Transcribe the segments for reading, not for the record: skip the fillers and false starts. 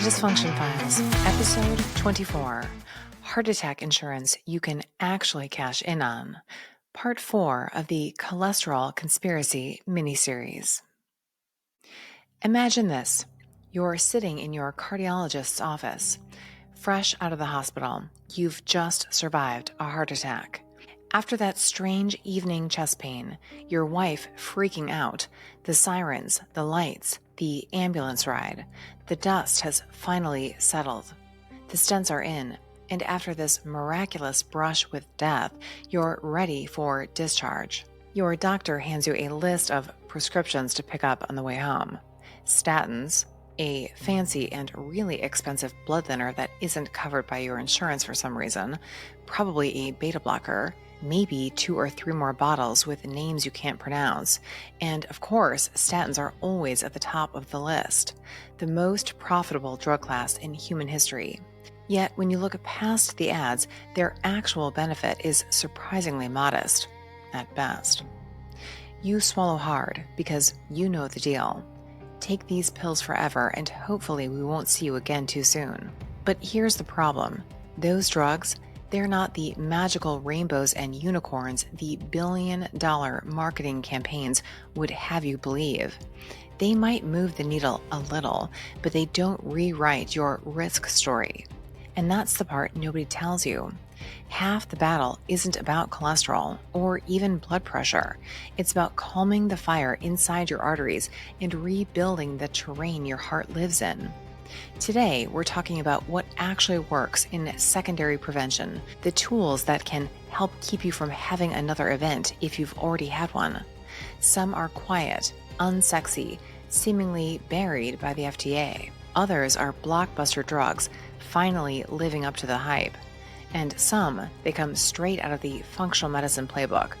Dysfunction Files, Episode 24, Heart Attack Insurance You Can Actually Cash In On, Part 4 of the Cholesterol Conspiracy miniseries. Imagine this. You're sitting in your cardiologist's office, fresh out of the hospital. You've just survived a heart attack. After that strange evening chest pain, your wife freaking out, the sirens, the lights, the ambulance ride, the dust has finally settled. The stents are in, and after this miraculous brush with death, you're ready for discharge. Your doctor hands you a list of prescriptions to pick up on the way home. Statins, a fancy and really expensive blood thinner that isn't covered by your insurance for some reason, probably a beta blocker, maybe 2 or 3 more bottles with names you can't pronounce, and of course, statins are always at the top of the list, the most profitable drug class in human history. Yet, when you look past the ads, their actual benefit is surprisingly modest, at best. You swallow hard because you know the deal. Take these pills forever and hopefully we won't see you again too soon. But here's the problem. Those drugs, they're not the magical rainbows and unicorns the billion-dollar marketing campaigns would have you believe. They might move the needle a little, but they don't rewrite your risk story. And that's the part nobody tells you. Half the battle isn't about cholesterol or even blood pressure. It's about calming the fire inside your arteries and rebuilding the terrain your heart lives in. Today, we're talking about what actually works in secondary prevention, the tools that can help keep you from having another event if you've already had one. Some are quiet, unsexy, seemingly buried by the FDA. Others are blockbuster drugs, finally living up to the hype. And some, they come straight out of the functional medicine playbook,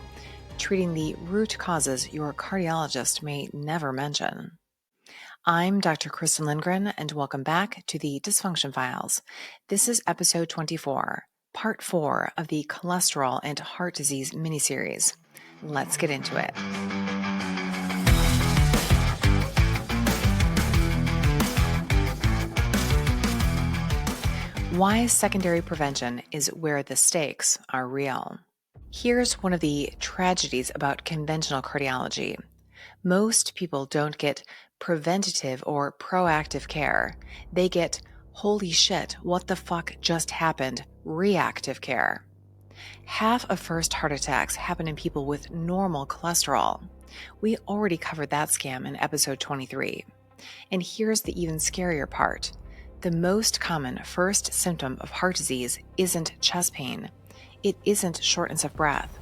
treating the root causes your cardiologist may never mention. I'm Dr. Kristen Lindgren, and welcome back to the Dysfunction Files. This is episode 24, part 4 of the cholesterol and heart disease miniseries. Let's get into it. Why secondary prevention is where the stakes are real. Here's one of the tragedies about conventional cardiology. Most people don't get preventative or proactive care. They get, holy shit, what the fuck just happened, reactive care. Half of first heart attacks happen in people with normal cholesterol. We already covered that scam in episode 23. And here's the even scarier part. The most common first symptom of heart disease isn't chest pain. It isn't shortness of breath.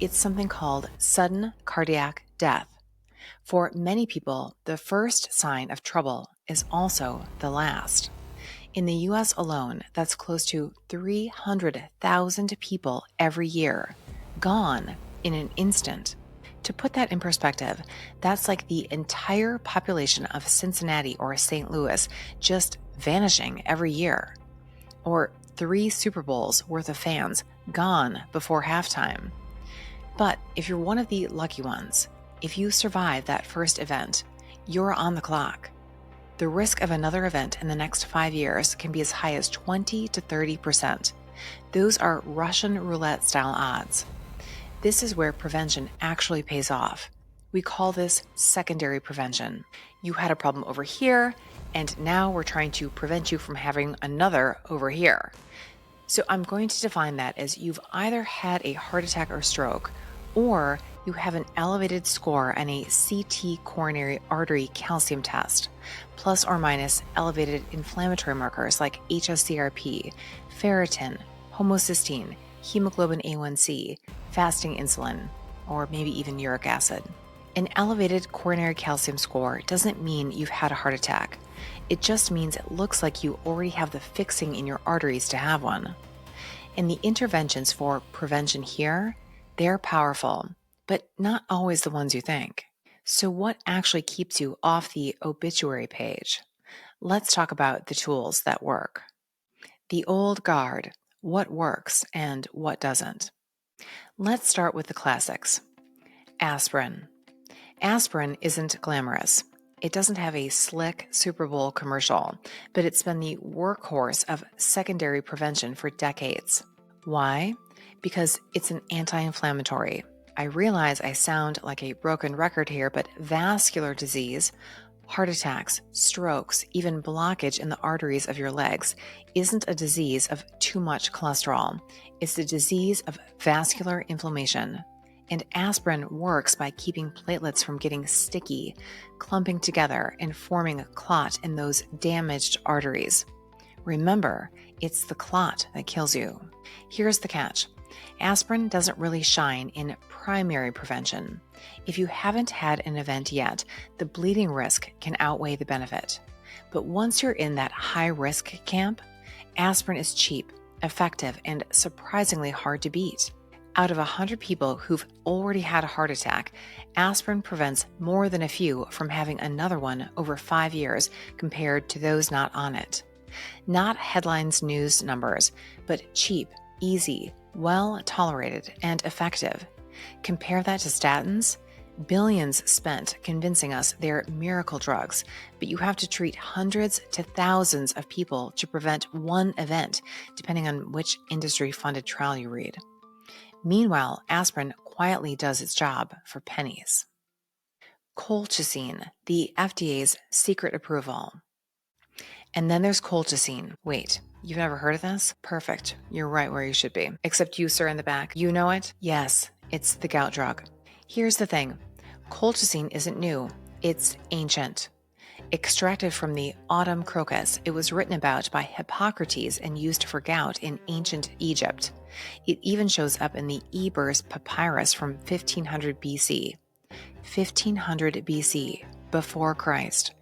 It's something called sudden cardiac death. For many people, the first sign of trouble is also the last. In the US alone, that's close to 300,000 people every year, gone in an instant. To put that in perspective, that's like the entire population of Cincinnati or St. Louis just vanishing every year. Or 3 Super Bowls worth of fans gone before halftime. But if you're one of the lucky ones, if you survive that first event, you're on the clock. The risk of another event in the next 5 years can be as high as 20 to 30%. Those are Russian roulette-style odds. This is where prevention actually pays off. We call this secondary prevention. You had a problem over here, and now we're trying to prevent you from having another over here. So I'm going to define that as you've either had a heart attack or stroke, or you have an elevated score on a CT coronary artery calcium test, plus or minus elevated inflammatory markers like hsCRP, ferritin, homocysteine, hemoglobin A1C, fasting insulin, or maybe even uric acid. An elevated coronary calcium score doesn't mean you've had a heart attack. It just means it looks like you already have the fixing in your arteries to have one. And the interventions for prevention here, they're powerful, but not always the ones you think. So what actually keeps you off the obituary page? Let's talk about the tools that work. The old guard, what works and what doesn't. Let's start with the classics. Aspirin. Aspirin isn't glamorous. It doesn't have a slick Super Bowl commercial, but it's been the workhorse of secondary prevention for decades. Why? Because it's an anti-inflammatory. I realize I sound like a broken record here, but vascular disease, heart attacks, strokes, even blockage in the arteries of your legs isn't a disease of too much cholesterol. It's the disease of vascular inflammation. And aspirin works by keeping platelets from getting sticky, clumping together, and forming a clot in those damaged arteries. Remember, it's the clot that kills you. Here's the catch. Aspirin doesn't really shine in primary prevention. If you haven't had an event yet, the bleeding risk can outweigh the benefit. But once you're in that high-risk camp, aspirin is cheap, effective, and surprisingly hard to beat. Out of 100 people who've already had a heart attack, aspirin prevents more than a few from having another one over 5 years compared to those not on it. Not headlines news numbers, but cheap, easy, well tolerated, and effective. Compare that to statins. Billions spent convincing us they're miracle drugs, but you have to treat hundreds to thousands of people to prevent one event, depending on which industry-funded trial you read. Meanwhile, aspirin quietly does its job for pennies. Colchicine, the FDA's secret approval. And then there's colchicine. Wait, you've never heard of this? Perfect. You're right where you should be. Except you, sir, in the back. You know it? Yes, it's the gout drug. Here's the thing. Colchicine isn't new. It's ancient. Extracted from the autumn crocus, it was written about by Hippocrates and used for gout in ancient Egypt. It even shows up in the Ebers papyrus from 1500 BC. 1500 BC, before Christ,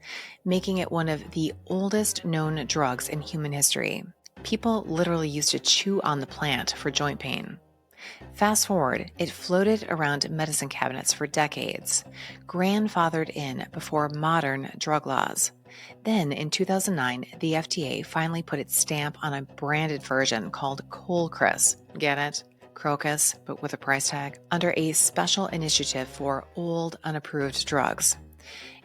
making it one of the oldest known drugs in human history. People literally used to chew on the plant for joint pain. Fast forward, it floated around medicine cabinets for decades, grandfathered in before modern drug laws. Then, in 2009, the FDA finally put its stamp on a branded version called Colchicine. Get it? Crocus, but with a price tag, under a special initiative for old, unapproved drugs.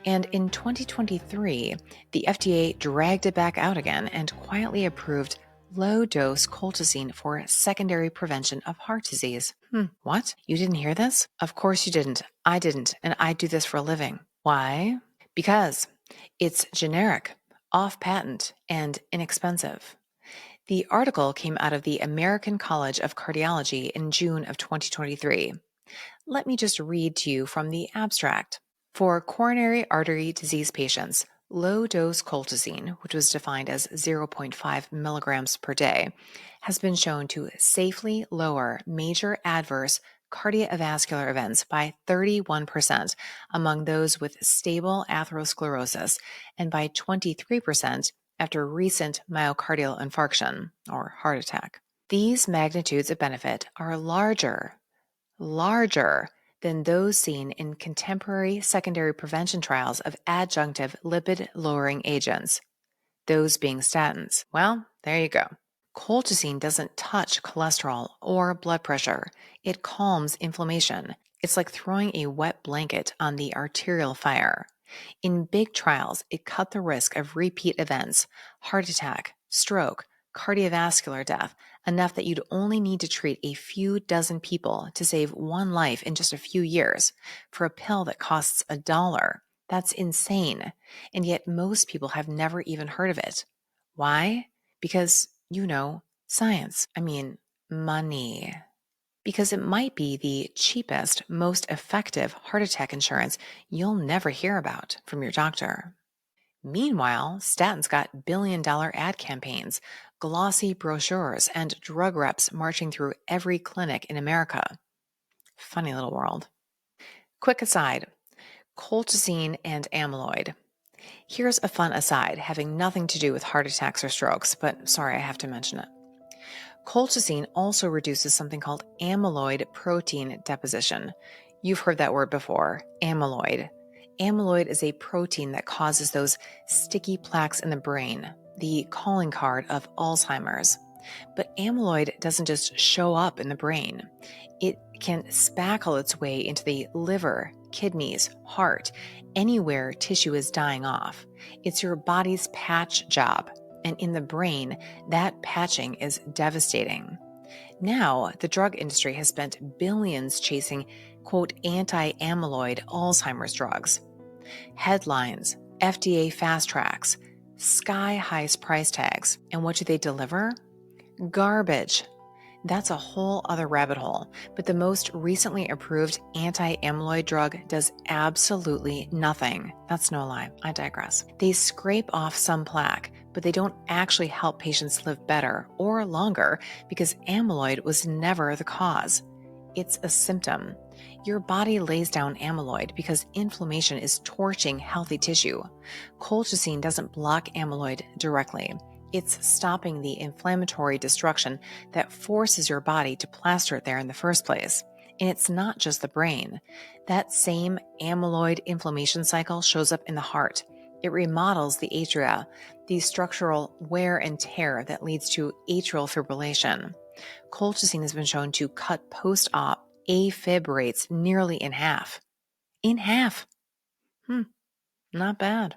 And in 2023, the FDA dragged it back out again and quietly approved low-dose colchicine for secondary prevention of heart disease. What? You didn't hear this? Of course you didn't. I didn't, and I do this for a living. Why? Because it's generic, off-patent, and inexpensive. The article came out of the American College of Cardiology in June of 2023. Let me just read to you from the abstract. For coronary artery disease patients, low-dose colchicine, which was defined as 0.5 milligrams per day, has been shown to safely lower major adverse cardiovascular events by 31% among those with stable atherosclerosis and by 23% after recent myocardial infarction or heart attack. These magnitudes of benefit are larger than those seen in contemporary secondary prevention trials of adjunctive lipid-lowering agents, those being statins. Well, there you go. Colchicine doesn't touch cholesterol or blood pressure. It calms inflammation. It's like throwing a wet blanket on the arterial fire. In big trials, it cut the risk of repeat events, heart attack, stroke, cardiovascular death, enough that you'd only need to treat a few dozen people to save one life in just a few years for a pill that costs $1. That's insane. And yet most people have never even heard of it. Why? Because, science. Money. Because it might be the cheapest, most effective heart attack insurance you'll never hear about from your doctor. Meanwhile, statins got billion-dollar ad campaigns, glossy brochures, and drug reps marching through every clinic in America. Funny little world. Quick aside, colchicine and amyloid. Here's a fun aside having nothing to do with heart attacks or strokes, but sorry, I have to mention it. Colchicine also reduces something called amyloid protein deposition. You've heard that word before, amyloid. Amyloid is a protein that causes those sticky plaques in the brain, the calling card of Alzheimer's. But amyloid doesn't just show up in the brain. It can spackle its way into the liver, kidneys, heart, anywhere tissue is dying off. It's your body's patch job. And in the brain, that patching is devastating. Now, the drug industry has spent billions chasing, quote, anti-amyloid Alzheimer's drugs. Headlines, FDA fast tracks, sky-high price tags. And what do they deliver? Garbage. That's a whole other rabbit hole, but the most recently approved anti-amyloid drug does absolutely nothing. That's no lie. I digress. They scrape off some plaque, but they don't actually help patients live better or longer because amyloid was never the cause. It's a symptom. Your body lays down amyloid because inflammation is torching healthy tissue. Colchicine doesn't block amyloid directly. It's stopping the inflammatory destruction that forces your body to plaster it there in the first place. And it's not just the brain. That same amyloid inflammation cycle shows up in the heart. It remodels the atria, the structural wear and tear that leads to atrial fibrillation. Colchicine has been shown to cut post-op AFib rates nearly in half. In half. Not bad.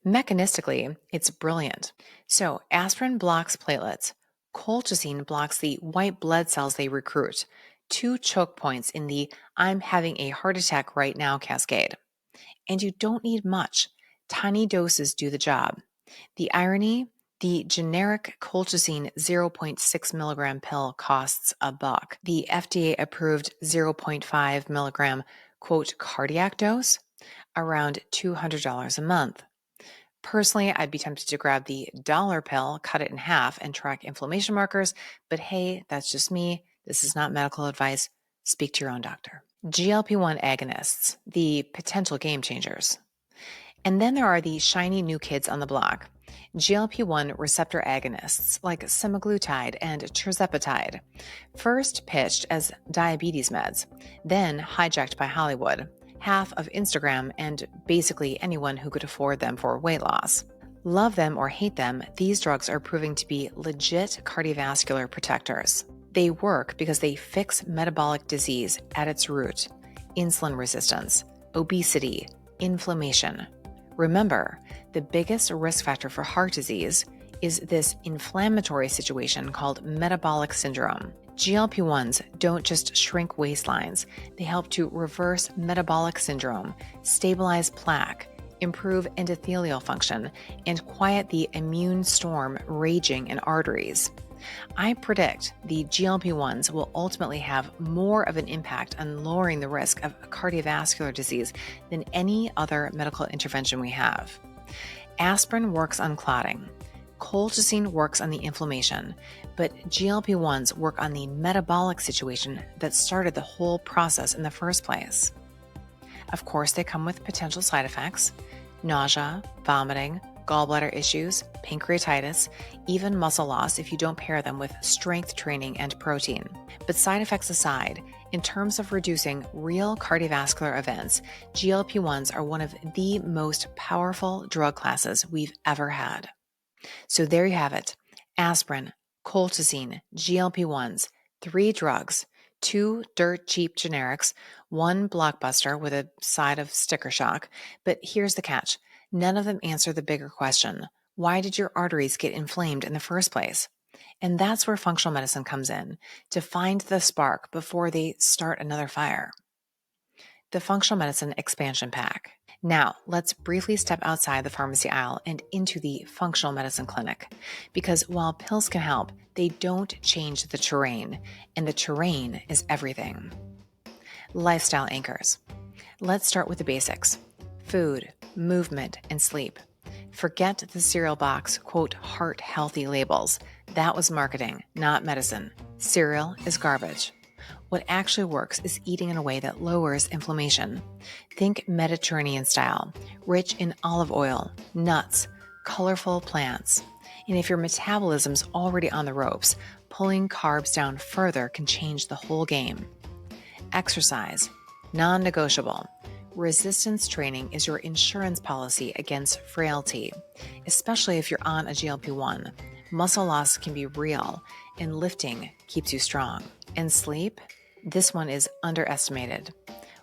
Mechanistically, it's brilliant. So aspirin blocks platelets. Colchicine blocks the white blood cells they recruit. 2 choke points in the I'm having a heart attack right now cascade. And you don't need much. Tiny doses do the job. The irony, the generic colchicine 0.6 milligram pill costs $1. The FDA-approved 0.5 milligram, quote, cardiac dose, around $200 a month. Personally, I'd be tempted to grab the dollar pill, cut it in half, and track inflammation markers, but hey, that's just me. This is not medical advice. Speak to your own doctor. GLP-1 agonists, the potential game changers. And then there are the shiny new kids on the block. GLP-1 receptor agonists like semaglutide and tirzepatide, first pitched as diabetes meds, then hijacked by Hollywood, half of Instagram, and basically anyone who could afford them for weight loss. Love them or hate them, these drugs are proving to be legit cardiovascular protectors. They work because they fix metabolic disease at its root: insulin resistance, obesity, inflammation. Remember, the biggest risk factor for heart disease is this inflammatory situation called metabolic syndrome. GLP-1s don't just shrink waistlines, they help to reverse metabolic syndrome, stabilize plaque, improve endothelial function, and quiet the immune storm raging in arteries. I predict the GLP-1s will ultimately have more of an impact on lowering the risk of cardiovascular disease than any other medical intervention we have. Aspirin works on clotting. Colchicine works on the inflammation, but GLP-1s work on the metabolic situation that started the whole process in the first place. Of course, they come with potential side effects: nausea, vomiting, gallbladder issues, pancreatitis, even muscle loss if you don't pair them with strength training and protein. But side effects aside, in terms of reducing real cardiovascular events, GLP-1s are one of the most powerful drug classes we've ever had. So there you have it. Aspirin, colchicine, GLP-1s, 3 drugs, 2 dirt cheap generics, 1 blockbuster with a side of sticker shock. But here's the catch. None of them answer the bigger question: why did your arteries get inflamed in the first place? And that's where functional medicine comes in, to find the spark before they start another fire. The Functional Medicine Expansion Pack. Now, let's briefly step outside the pharmacy aisle and into the functional medicine clinic, because while pills can help, they don't change the terrain, and the terrain is everything. Lifestyle anchors. Let's start with the basics: food, movement, and sleep. Forget the cereal box, quote, heart healthy labels. That was marketing, not medicine. Cereal is garbage. What actually works is eating in a way that lowers inflammation. Think Mediterranean style, rich in olive oil, nuts, colorful plants. And if your metabolism's already on the ropes, pulling carbs down further can change the whole game. Exercise, non-negotiable. Resistance training is your insurance policy against frailty, especially if you're on a GLP-1. Muscle loss can be real, and lifting keeps you strong. And sleep? This one is underestimated.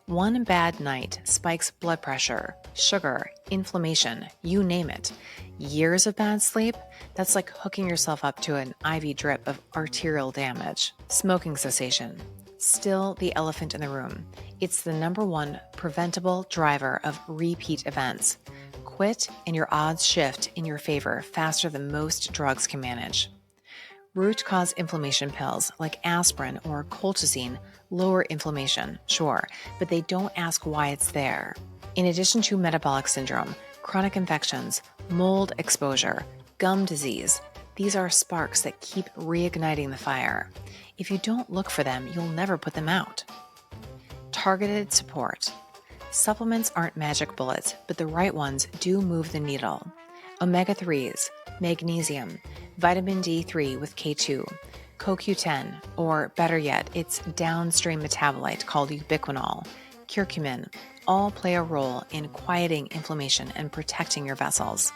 One bad night spikes blood pressure, sugar, inflammation, you name it. Years of bad sleep? That's like hooking yourself up to an IV drip of arterial damage. Smoking cessation. Still the elephant in the room. It's the number one preventable driver of repeat events. Quit and your odds shift in your favor faster than most drugs can manage. Root cause inflammation pills like aspirin or colchicine lower inflammation, sure, but they don't ask why it's there. In addition to metabolic syndrome, chronic infections, mold exposure, gum disease, these are sparks that keep reigniting the fire. If you don't look for them, you'll never put them out. Targeted support. Supplements aren't magic bullets, but the right ones do move the needle. Omega-3s, magnesium, vitamin D3 with K2, CoQ10, or better yet, its downstream metabolite called ubiquinol, curcumin, all play a role in quieting inflammation and protecting your vessels.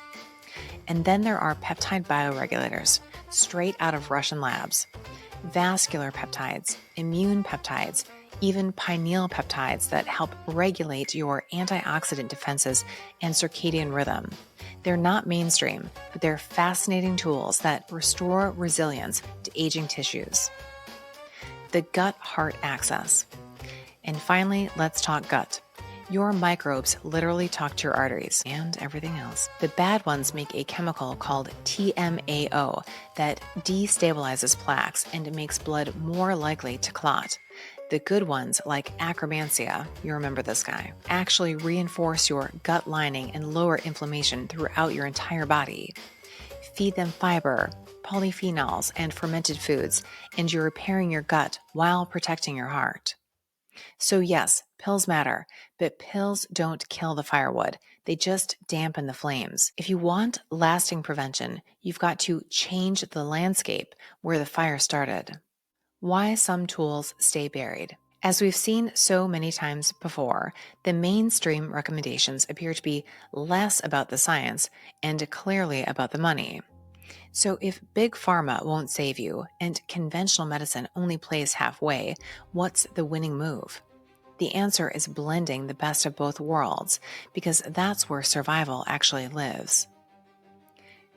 And then there are peptide bioregulators, straight out of Russian labs. Vascular peptides, immune peptides, even pineal peptides that help regulate your antioxidant defenses and circadian rhythm. They're not mainstream, but they're fascinating tools that restore resilience to aging tissues. The gut-heart axis. And finally, let's talk gut. Your microbes literally talk to your arteries and everything else. The bad ones make a chemical called TMAO that destabilizes plaques and makes blood more likely to clot. The good ones, like Akkermansia, you remember this guy, actually reinforce your gut lining and lower inflammation throughout your entire body. Feed them fiber, polyphenols, and fermented foods, and you're repairing your gut while protecting your heart. So yes, pills matter, but pills don't kill the firewood. They just dampen the flames. If you want lasting prevention, you've got to change the landscape where the fire started. Why some tools stay buried. As we've seen so many times before, the mainstream recommendations appear to be less about the science and clearly about the money. So if big pharma won't save you and conventional medicine only plays halfway, what's the winning move? The answer is blending the best of both worlds, because that's where survival actually lives.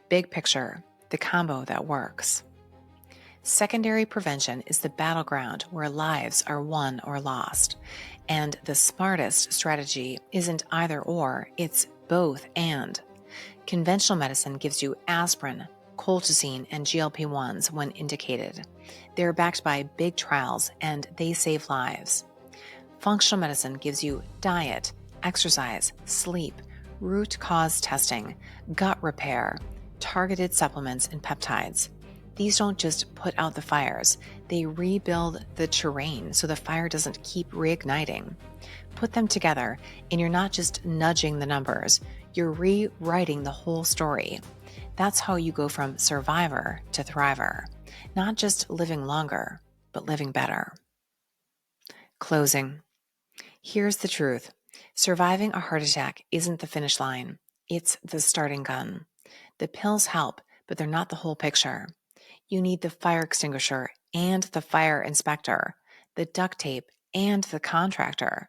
Big picture, the combo that works. Secondary prevention is the battleground where lives are won or lost. And the smartest strategy isn't either or, it's both and. Conventional medicine gives you aspirin, colchicine, and GLP-1s when indicated. They're backed by big trials and they save lives. Functional medicine gives you diet, exercise, sleep, root cause testing, gut repair, targeted supplements, and peptides. These don't just put out the fires, they rebuild the terrain so the fire doesn't keep reigniting. Put them together, and you're not just nudging the numbers, you're rewriting the whole story. That's how you go from survivor to thriver, not just living longer, but living better. Closing. Here's the truth. Surviving a heart attack isn't the finish line. It's the starting gun. The pills help, but they're not the whole picture. You need the fire extinguisher and the fire inspector, the duct tape and the contractor,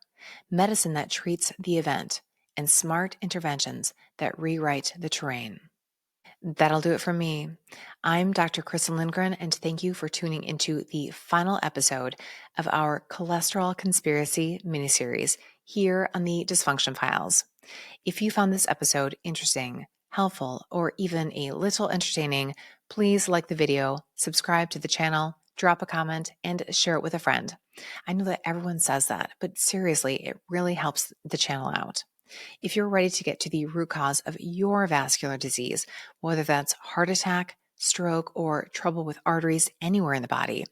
medicine that treats the event, and smart interventions that rewrite the terrain. That'll do it for me. I'm Dr. Kristen Lindgren, and thank you for tuning into the final episode of our Cholesterol Conspiracy miniseries here on the Dysfunction Files. If you found this episode interesting, helpful, or even a little entertaining, please like the video, subscribe to the channel, drop a comment, and share it with a friend. I know that everyone says that, but seriously, it really helps the channel out. If you're ready to get to the root cause of your vascular disease, whether that's heart attack, stroke, or trouble with arteries anywhere in the body,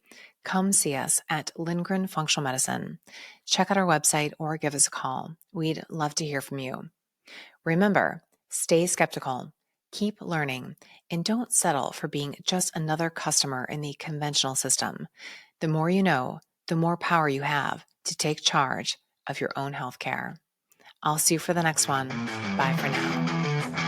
come see us at Lindgren Functional Medicine. Check out our website or give us a call. We'd love to hear from you. Remember, stay skeptical, keep learning, and don't settle for being just another customer in the conventional system. The more you know, the more power you have to take charge of your own healthcare. I'll see you for the next one. Bye for now.